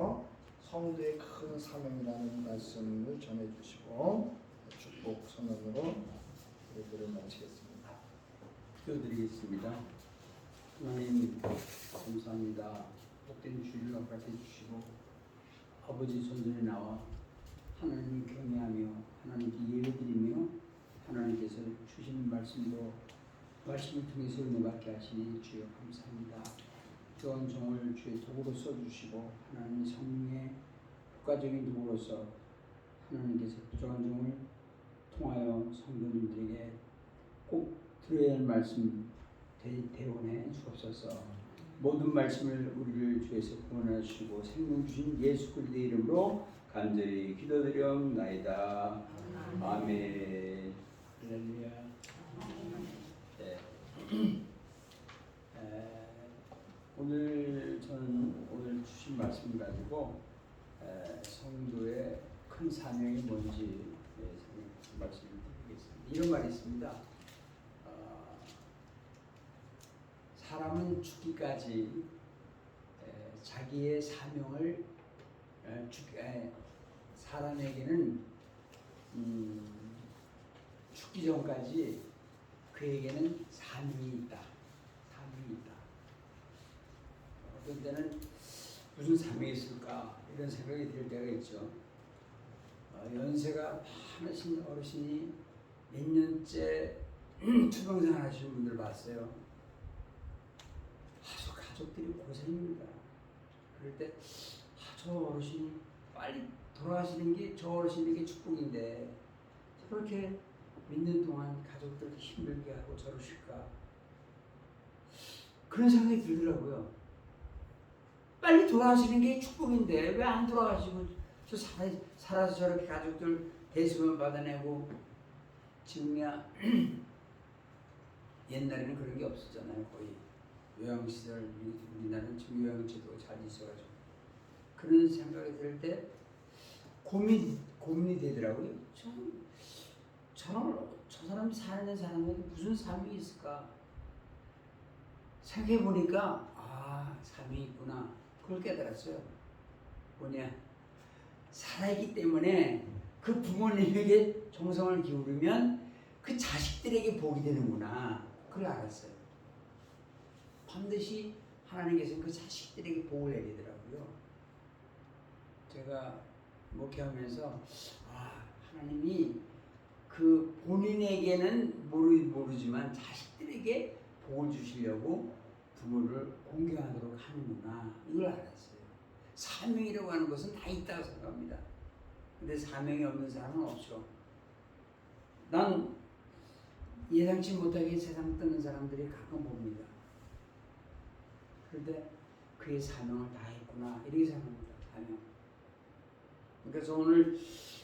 통해서 성도의 큰 사명이라는 말씀을 전해주시고 축복 선언으로 예배를 마치겠습니다. 기도드리겠습니다. 하나님 감사합니다. 복된 주일을 허락해 주시고 아버지 손전에 나와 하나님 경외하며 하나님께 예배드리며 하나님께서 주시는 말씀으로 말씀을 통해서 은혜받게 하시니 주여 감사합니다. 부족한 종을 주의 도구로 써주시고 하나님 성령의 국가적인 도구로서 하나님께서 부족한 종을 통하여 성도님들에게 꼭 들어야 할 말씀 대원해 주옵소서. 모든 말씀을 우리를 주에서 구원하시고 생명 주신 예수 그리스도의 이름으로 간절히 기도드리옵나이다. 아멘. 할렐루야. 오늘 저는 오늘 주신 말씀 가지고 성도의 큰 사명이 뭔지 말씀을 드리겠습니다. 이런 말이 있습니다. 사람은 죽기까지 자기의 사명을 사람에게는 죽기 전까지 그에게는 사명이 있다. 사명이 있다. 어떤 때는 무슨 사명이 있을까 이런 생각이 들 때가 있죠. 연세가 많으신 어르신이 몇 년째 투병생활 하시는 분들 봤어요. 아주 가족들이 고생입니다. 그럴 때 저 어르신이 빨리 돌아가시는 게 저 어르신에게 축복인데 저렇게 몇 년 동안 가족들 힘들게 하고 저러실까 그런 생각이 들더라고요. 빨리 돌아가시는 게 축복인데 왜 안 돌아가시고 저 살아서 저렇게 가족들 대수만 받아내고 지금이야 옛날에는 그런 게 없었잖아요. 거의 요양시설 우리나라는 지금 요양제도가 잘 있어가지고 그런 생각이 들 때 고민이 되더라고요. 저 사람이 사는 사람에게 무슨 사명이 있을까 생각해 보니까 사명이 있구나. 그걸 깨달았어요. 뭐냐, 살아있기 때문에 그 부모님에게 정성을 기울이면 그 자식들에게 복이 되는구나. 그걸 알았어요. 반드시 하나님께서는 그 자식들에게 복을 내리더라고요. 제가 목회하면서 하나님이 그 본인에게는 모르지만 자식들에게 복을 주시려고 부모를 공경하도록 하는구나. 이걸 알았어요. 사명이라고 하는 것은 다 있다고 생각합니다. 근데 사명이 없는 사람은 없죠. 난 예상치 못하게 세상 뜨는 사람들이 가끔 봅니다. 그런데 그의 사명을 다 했구나 이렇게 생각합니다. 사명. 그래서 오늘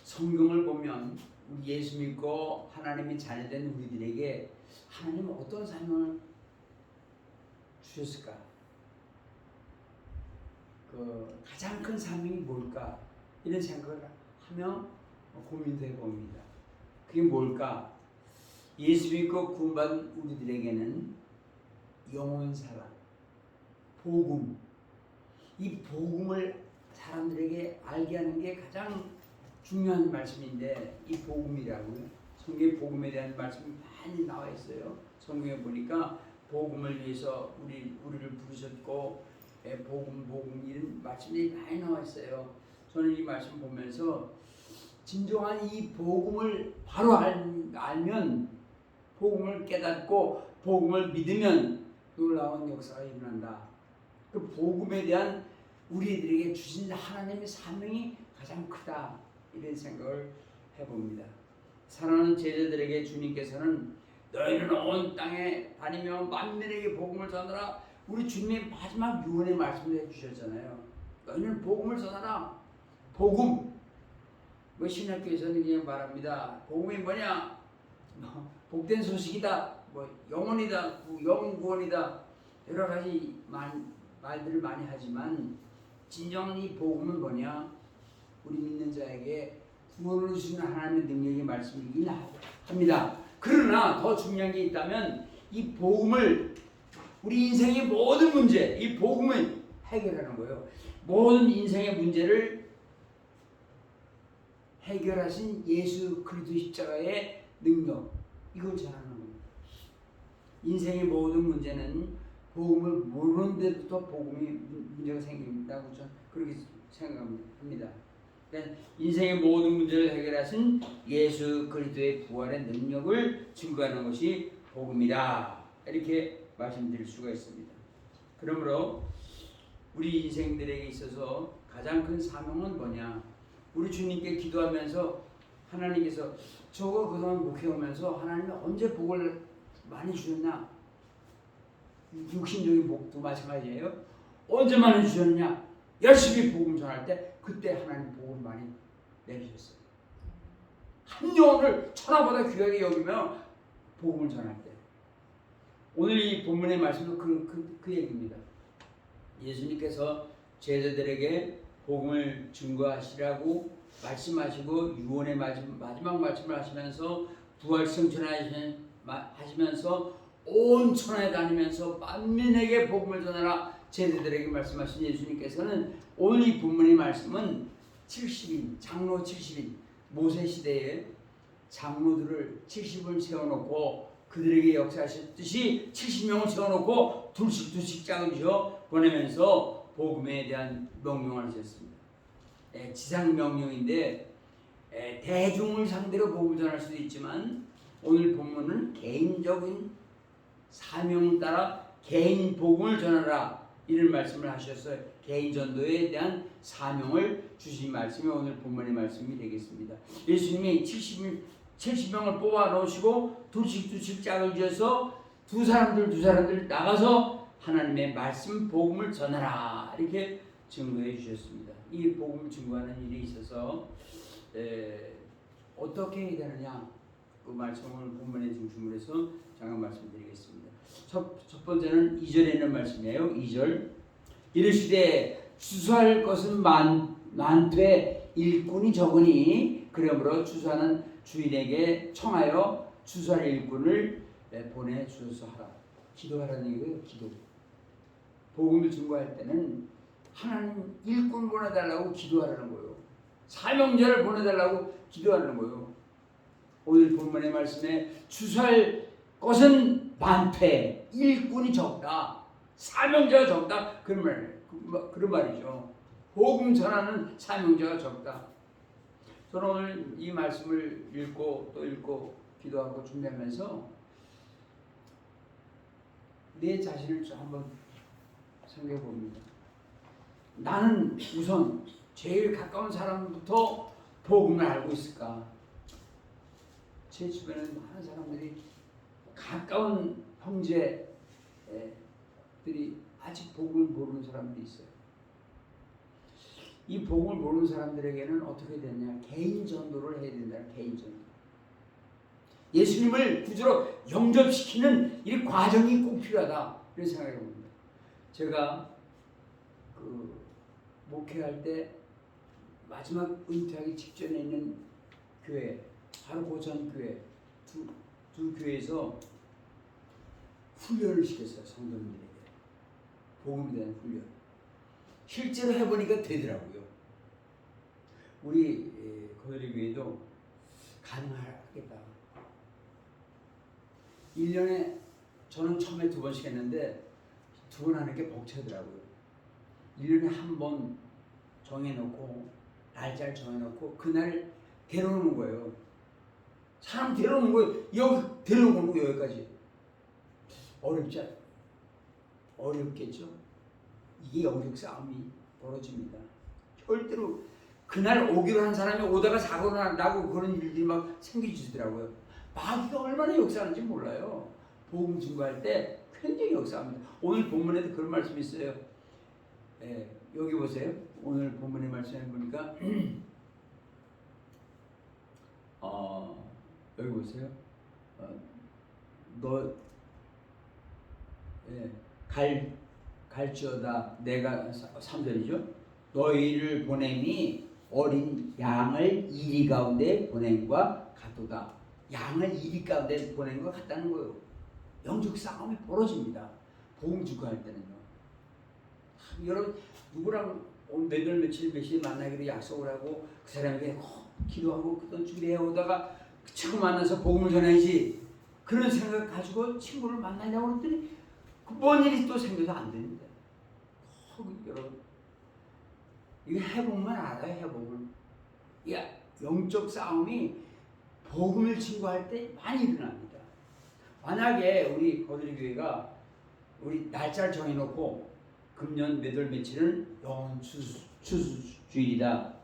성경을 보면 우리 예수 믿고 하나님이 자녀된 우리들에게 하나님은 어떤 사명을 주셨을까? 그 가장 큰 사명이 뭘까? 이런 생각을 하며 고민도 해봅니다. 그게 뭘까? 예수 믿고 구원받은 우리들에게는 영원 사랑, 복음, 이 복음을 사람들에게 알게 하는 게 가장 중요한 말씀인데 이 복음이라고요. 성경에 복음에 대한 말씀이 많이 나와 있어요. 성경에 보니까 복음을 위해서 우리를 부르셨고 복음 이런 말씀이 많이 나와 있어요. 저는 이 말씀 보면서 진정한 이 복음을 바로 알면 복음을 깨닫고 복음을 믿으면 놀라운 역사가 일어난다. 그 복음에 대한 우리들에게 주신 하나님의 사명이 가장 크다. 이런 생각을 해봅니다. 사랑하는 제자들에게 주님께서는 너희는 온 땅에 다니며 만민에게 복음을 전하라. 우리 주님의 마지막 유언의 말씀을 해주셨잖아요. 너희는 복음을 전하라. 복음. 신학교에서는 그냥 말합니다. 복음이 뭐냐? 복된 소식이다. 영원이다. 영원 구원이다. 여러 가지 말들을 많이 하지만 진정한 이 복음은 뭐냐? 우리 믿는 자에게 구원을 주시는 하나님의 능력의 말씀이긴 합니다. 그러나 더 중요한 게 있다면 이 복음을 우리 인생의 모든 문제, 이 복음을 해결하는 거예요. 모든 인생의 문제를 해결하신 예수 그리스도 십자가의 능력, 이걸 전하는 겁니다. 인생의 모든 문제는 복음을 모르는 데부터 복음이 문제가 생긴다고 저는 그렇게 생각합니다. 그러니까 인생의 모든 문제를 해결하신 예수 그리스도의 부활의 능력을 증거하는 것이 복음이다, 이렇게 말씀드릴 수가 있습니다. 그러므로 우리 인생들에게 있어서 가장 큰 사명은 뭐냐? 우리 주님께 기도하면서 하나님께서 저거 그동안 목회하면서 하나님이 언제 복을 많이 주셨냐? 육신적인 복도 마찬가지예요. 언제 많이 주셨냐? 열심히 복음 전할 때 그때 하나님 복을 많이 내주셨어요. 한 영혼을 천하보다 귀하게 여기며 복음을 전할 때. 오늘 이 본문의 말씀도 그 얘기입니다. 예수님께서 제자들에게 복음을 증거하시라고 말씀하시고 유언의 마지막 말씀을 하시면서 부활 승천하시면서 온 천하에 다니면서 만민에게 복음을 전하라 제자들에게 말씀하신 예수님께서는 오늘 이 본문의 말씀은 70인 장로 70인 모세 시대에 장로들을 70을 세워놓고 그들에게 역사하셨듯이 70명을 세워놓고 둘씩 짝을 지어 보내면서 복음에 대한 명령을 하셨습니다. 지상 명령인데 대중을 상대로 복음을 전할 수도 있지만 오늘 본문은 개인적인 사명을 따라 개인 복음을 전하라 이런 말씀을 하셨어요. 개인 전도에 대한 사명을 주신 말씀이 오늘 본문의 말씀이 되겠습니다. 예수님이 70명을 뽑아 놓으시고 둘씩 짝을 지어서 두 사람들 나가서 하나님의 말씀 복음을 전하라 이렇게 증거해 주셨습니다. 이 복음을 증거하는 일이 있어서 어떻게 해야 되느냐 그 말씀을 본문의 중심으로 해서 잠깐 말씀드리겠습니다. 첫 번째는 2절에 있는 말씀이에요. 2절 이르시되 추수할 것은 많되 일꾼이 적으니 그러므로 추수하는 주인에게 청하여 추수할 일꾼을 보내주소서 하라. 기도하라는 얘기예요. 기도. 복음을 증거할 때는 하나님 일꾼 보내달라고 기도하라는 거예요. 사명자를 보내달라고 기도하는 거예요. 오늘 본문의 말씀에 추수할 것은 많되 일꾼이 적다. 사명자가 적다. 그런 말이죠. 복음 전하는 사명자가 적다. 저는 오늘 이 말씀을 읽고 또 읽고 기도하고 준비하면서 내 자신을 좀 한번 생각해 봅니다. 나는 우선 제일 가까운 사람부터 복음을 알고 있을까? 제 주변에 많은 사람들이 가까운 형제들이 아직 복음을 모르는 사람들이 있어요. 이 복음을 모르는 사람들에게는 어떻게 되냐? 개인 전도를 해야 된다. 개인 전도. 예수님을 구주로 영접시키는 이 과정이 꼭 필요하다. 이런 생각이 듭니다. 제가 목회할 때 마지막 은퇴하기 직전에 있는 교회, 바로 고전 교회 두 교회에서 훈련을 시켰어요. 성도님들에게 복음에 대한 훈련. 실제로 해보니까 되더라고요. 우리 거리 교회도 가능하겠다. 1년에 저는 처음에 2번씩 했는데 2번 하는 게 벅차더라고요. 1년에 한 번 정해놓고 날짜를 정해놓고 그날 데려오는 거예요. 사람 데려오는 거예요. 여기 데려오는 거예요. 여기까지. 어렵겠죠? 이게 영적 싸움이 벌어집니다. 절대로 그날 오기로 한 사람이 오다가 사고가 나고 그런 일들이 막 생기시더라고요. 마귀가 얼마나 역사하는지 몰라요. 복음 증거할 때 굉장히 역사합니다. 오늘 본문에도 그런 말씀이 있어요. 여기 보세요. 오늘 본문의 말씀에 보니까 여기 보세요. 갈지어다 내가 3절이죠. 너희를 보냄이 어린 양을 이리 가운데 보냄과 같도다. 양을 이리 가운데 보낸 것 같다는 거예요. 영적 싸움이 벌어집니다. 복음 증거할 때는요. 여러분 누구랑 몇월 며칠 몇 시에 만나기로 약속을 하고 그 사람에게 기도하고 그돈 준비해 오다가 그 친구 만나서 복음을 전해야지 그런 생각 가지고 친구를 만나려고 그랬더니 뭔 일이 또 생겨서 안 됩니다. 여러분 이거 회복만 알아요. 회복을. 영적 싸움이 복음을 증거할 때 많이 일어납니다. 만약에 우리 거들이 교회가 우리 날짜를 정해놓고 금년 몇월 며칠은 영혼 추수주일이다.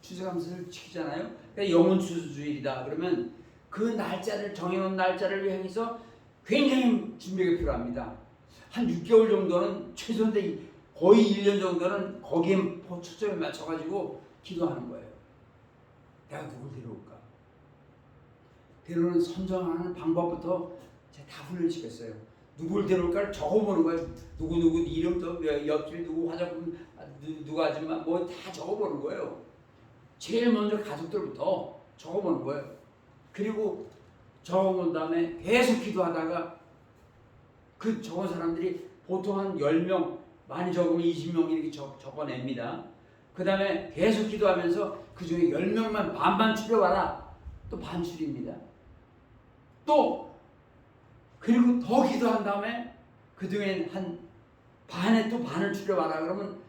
추수감사를 지키잖아요. 그러니까 영혼 추수주일이다. 그러면 그 날짜를 정해놓은 날짜를 위해서 굉장히 준비가 필요합니다. 한 6개월 정도는 최소인데 거의 1년 정도는 거기에 초점에 맞춰가지고 기도하는 거예요. 내가 누굴 데려올까? 데려오는 선정하는 방법부터 제가 다 훈련시켰어요. 누굴 데려올까를 적어보는 거예요. 누구 이름도 옆집 누구 화장품 누구 아줌마 뭐 다 적어보는 거예요. 제일 먼저 가족들부터 적어보는 거예요. 그리고 적어본 다음에 계속 기도하다가 그 적은 사람들이 보통 한 10명 많이 적으면 20명 이렇게 적어냅니다. 그 다음에 계속 기도하면서 그 중에 10명만 반반 추려와라. 또 반출입니다. 또 그리고 더 기도한 다음에 그 중에 한 반에 또 반을 추려와라. 그러면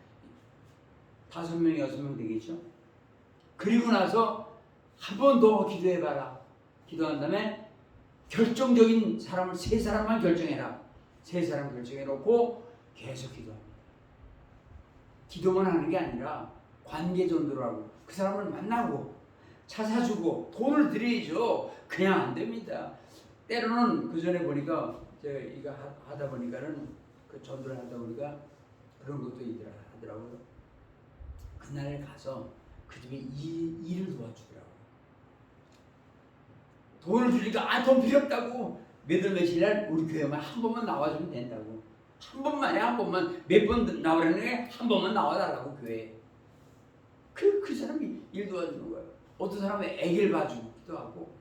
5명, 6명 되겠죠. 그리고 나서 한 번 더 기도해봐라. 기도한 다음에 결정적인 사람을 3사람만 결정해라. 3사람 결정해놓고 계속 기도합니다. 기도만 하는 게 아니라 관계 전도를 하고 그 사람을 만나고 차 사주고 돈을 드려야죠. 그냥 안 됩니다. 때로는 그 전에 보니까 제가 이거 하다 보니까는 그 전도를 하다 보니까 그런 것도 하더라고요. 그날 가서 그 집에 일을 도와주더라고요. 돈을 주니까 돈 필요 없다고 몇월 며칠 날 우리 교회만 한 번만 나와주면 된다고. 한 번만 몇 번 나오라는 게 한 번만 나와달라고 교회에. 그 사람이 일 도와주는 거예요. 어떤 사람은 애기를 봐주기도 하고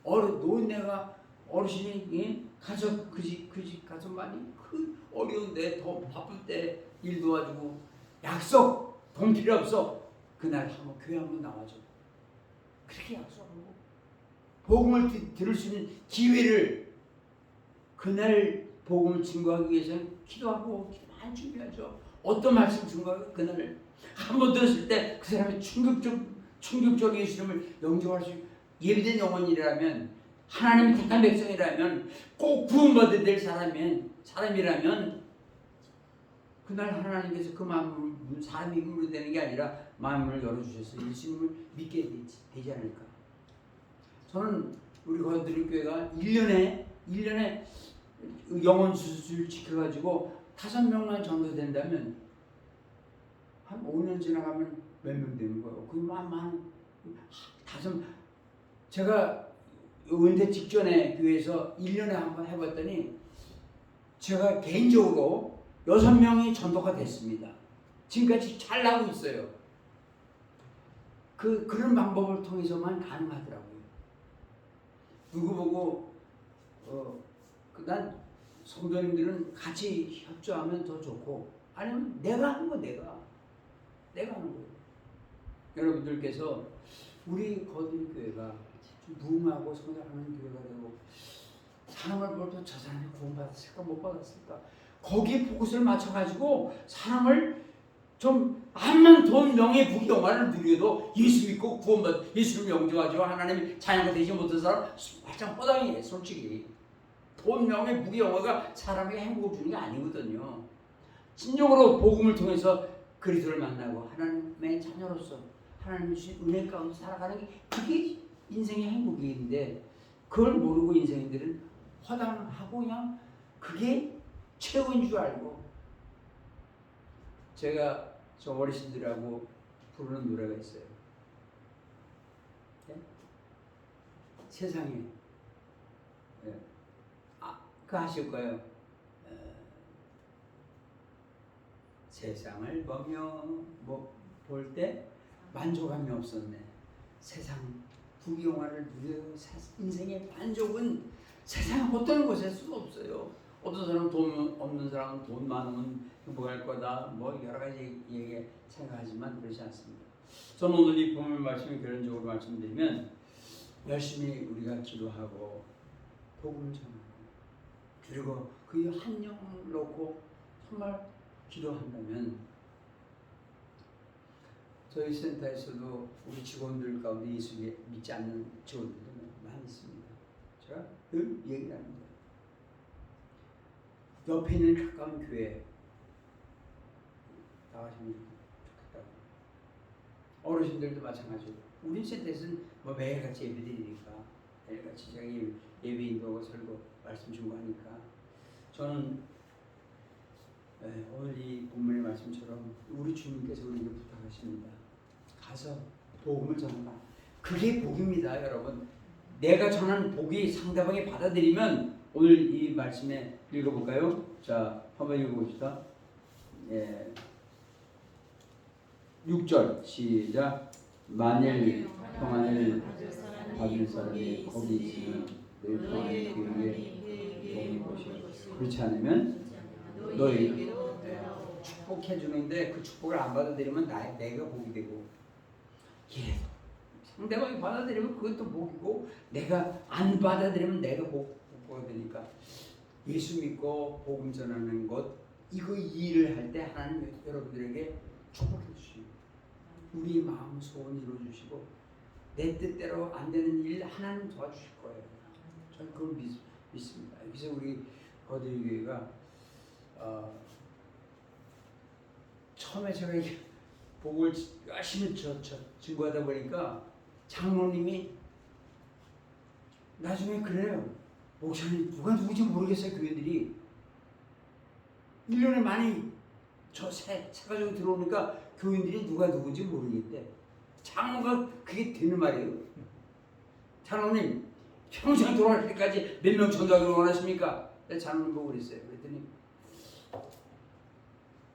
노인네가 어르신이 가서 그 집 가서 많이 그 어려운데 더 바쁠 때 일 도와주고 약속 돈 필요 없어 그날 한번 교회 한번 나와줘. 그렇게 약속하고 복음을 들을 수 있는 기회를 그날 복음을 증거하기 위해서는 기도하고 많이 준비하죠. 어떤 말씀 증거하고 그날 한 번 들었을 때 그 사람의 충격적인 예수님을 영접할 수 예비된 영혼이라면 하나님이 택한 백성이라면 꼭 구원받아야 될 사람이라면 그날 하나님께서 그 마음을 사람이 힘으로 되는 게 아니라 마음을 열어주셔서 예수님을 믿게 되지 않을까. 저는 우리 거듭의 교회가 1년에 영혼 수술 지켜가지고 5명만 전도된다면 한 5년 지나가면 몇 명 되는 거예요. 그 제가 은퇴 직전에 교회에서 1년에 한번 해봤더니 제가 개인적으로 6명이 전도가 됐습니다. 지금까지 잘 나오고 있어요. 그런 방법을 통해서만 가능하더라고요. 누구 보고 난 성도님들은 같이 협조하면 더 좋고 아니면 내가 하는 거 내가 하는 거예요. 여러분들께서 우리 거듭의 교회가 좀 무응하고 성장하는 교회가 되고 사람을 볼 때 저 사람이 구원받았을까 못 받았을까 거기에 포커스를 맞춰가지고 사람을 좀 암만 돈 명예 부귀 영화를 누려도 예수 믿고 예수를 영접하죠. 하나님 자녀가 되지 못한 사람 활짝 허당이에요. 솔직히 돈 명예 부귀 영화가 사람에게 행복을 주는 게 아니거든요. 진정으로 복음을 통해서 그리스도를 만나고 하나님의 자녀로서 하나님 주신 은혜 가운데 살아가는 게 그게 인생의 행복인데 그걸 모르고 인생인들은 허당하고 그냥 그게 최고인 줄 알고 제가 저 어르신들하고 부르는 노래가 있어요. 네? 세상에 네. 그거 하실 거예요. 세상을 보며 볼 때 만족함이 없었네. 세상 부귀영화를 누려 인생의 만족은 세상 어떤 곳에 수도 없어요. 어떤 사람은 돈 없는 사람은 돈 많으면 행복할 거다. 뭐 여러 가지 얘기 생각하지만 그렇지 않습니다. 저는 오늘 이 본문 말씀을 결론적으로 말씀드리면 열심히 우리가 기도하고 복음을 전하고 그리고 그 한 영혼을 놓고 정말 기도한다면 저희 센터에서도 우리 직원들 가운데 예수 믿지 않는 직원들도 많이 있습니다. 제가 늘 얘기를 합니다. 옆에 있는 가까운 교회 나가시면 좋겠다고. 어르신들도 마찬가지고 우리 센터에서는 뭐 매일같이 예배드리니까 매일같이 제가 예배인도 설교 말씀 준거하니까 저는 오늘 이 본문의 말씀처럼 우리 주님께서 우리에게 부탁하십니다. 가서 복음을 전하라. 그게 복입니다, 여러분. 내가 전한 복이 상대방이 받아들이면 오늘 이 말씀에 읽어볼까요? 자, 한번 읽어봅시다. 6절 시작. 만일 평안을 받을 사람이 거기 있으면 너희 평안이 그에게 도움이 것이요. 그렇지 않으면 너희 축복해 주는데 그 축복을 안 받아들이면 내가 복이 되고 상대방이 받아들이면 그것도 복이고 내가 안 받아들이면 내가 복가 되니까 예수 믿고 복음 전하는 것 이거 일을 할 때 하나님 여러분들에게 축복해 주십니다. 우리의 마음 소원 이루어 주시고 내 뜻대로 안 되는 일 하나님 도와주실 거예요. 저는 그걸 믿습니다. 그래서 우리 거대교회가 처음에 제가 복을 열심히 증거하다 보니까 장로님이 나중에 그래요. 목사님 누가 누구지 모르겠어요. 교회들이 1년에 많이 세가지고 들어오니까 교인들이 누가 누구지 모르겠대. 장로가 그게 되는 말이에요. 장로님 평생 돌아갈 때까지 몇 명 전도하기를 원하십니까? 장로님 보고 그랬어요. 그랬더니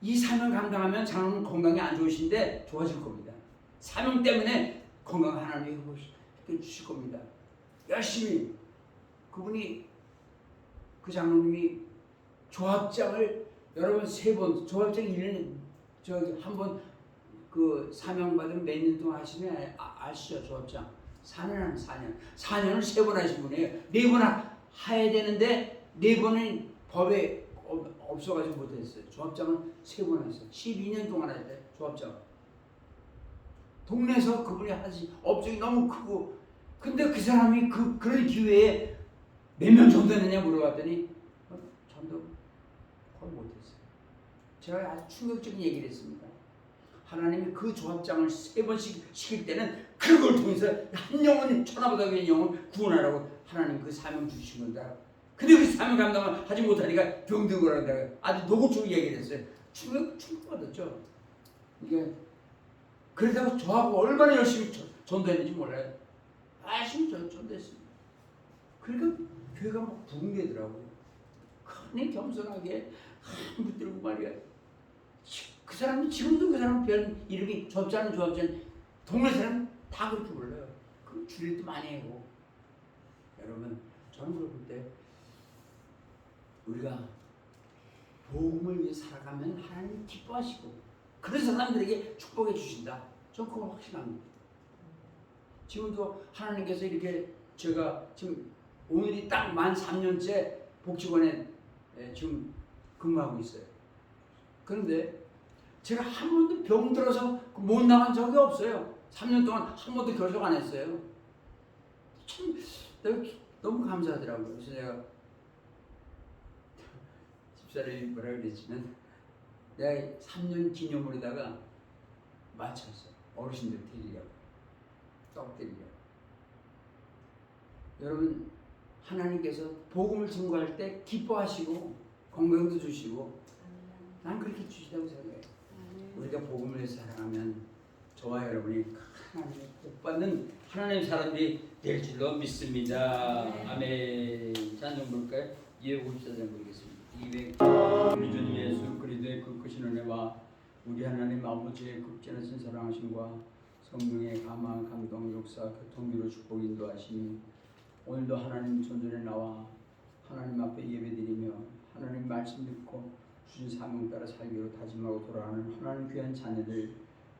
이 사명 감당하면 장로님 건강이 안 좋으신데 좋아질 겁니다. 사명 때문에 건강 하나님이 해주실 겁니다. 열심히 그분이 그 장로님이 조합장을 여러분 3번 조합장 1년에 저기 한번 그 사명 받으면 몇 년 동안 하시면 아시죠? 조합장 4년 하면 4년을 3번 하신 분이에요. 4번 해야 되는데 4번은 법에 없어가지고 못했어요. 조합장은 3번 했어요. 12년 동안 했대 조합장. 동네에서 그분이 하시 업적이 너무 크고 근데 그 사람이 그런 기회에 몇 명 전도했느냐 물어봤더니 전도 거의 못했어요. 제가 아주 충격적인 얘기를 했습니다. 하나님이 그 조합장을 3번씩 시킬 때는 그걸 통해서 한 영혼 천하보다 귀한 영혼 구원하라고 하나님 그 사명 주신 건다. 근데 그 사명 감당을 하지 못하니까 병든 거라고 아주 노골적으로 얘기를 했어요. 충격받았죠. 이게 그러다가 저하고 얼마나 열심히 전도했는지 몰라요. 열심히 전도했습니다. 그러니까 교회가 막 붕괴되더라고요. 그러니 겸손하게 한 붙들고 말이야. 그 사람은 지금도 그 사람 별 이름이 조합장 동네 사람 다 그렇게 불러요. 그 주례도 많이 하고. 여러분 저는 그럴 때 우리가 복음을 위해 살아가면 하나님 기뻐하시고 그런 사람들에게 축복해 주신다. 저는 그걸 확신합니다. 지금도 하나님께서 이렇게 제가 지금 오늘이 딱 만 3년째 복지관에 지금 근무하고 있어요. 그런데 제가 한 번도 병들어서 못 나간 적이 없어요. 3년 동안 한 번도 결석 안 했어요. 참 너무 감사하더라고요. 그래서 제가 집사람이 뭐라 그랬지만 내가 3년 기념으로다가 맞췄어. 어르신들 드리려고. 떡 드리려고. 여러분 하나님께서 복음을 증거할 때 기뻐하시고 건강도 주시고 난 그렇게 주시다고 생각해요. 우리가 복음을 사랑하면 저와 여러분이 하나님의 복 받는 하나님의 사람들이 될 줄로 믿습니다. 아멘. 찬송 볼까요? 254장 보겠습니다. 우리 주님 예수 그리스도의 그 크신 은혜와 우리 하나님 아버지의 극진하신 사랑하심과 성령의 감화, 감동, 역사, 교통비로 축복 인도하시니 오늘도 하나님 존전에 나와 하나님 앞에 예배드리며 하나님 말씀 듣고 주신 사명 따라 살기로 다짐하고 돌아가는 하나님 귀한 자녀들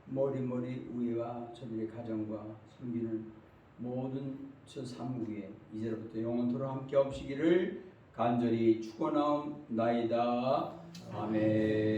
머리머리 위와 저들의 가정과 섬기는 모든 저 사무국에 이제부터 영원토록 함께 없으기를 간절히 축원하옵나이다. 아멘.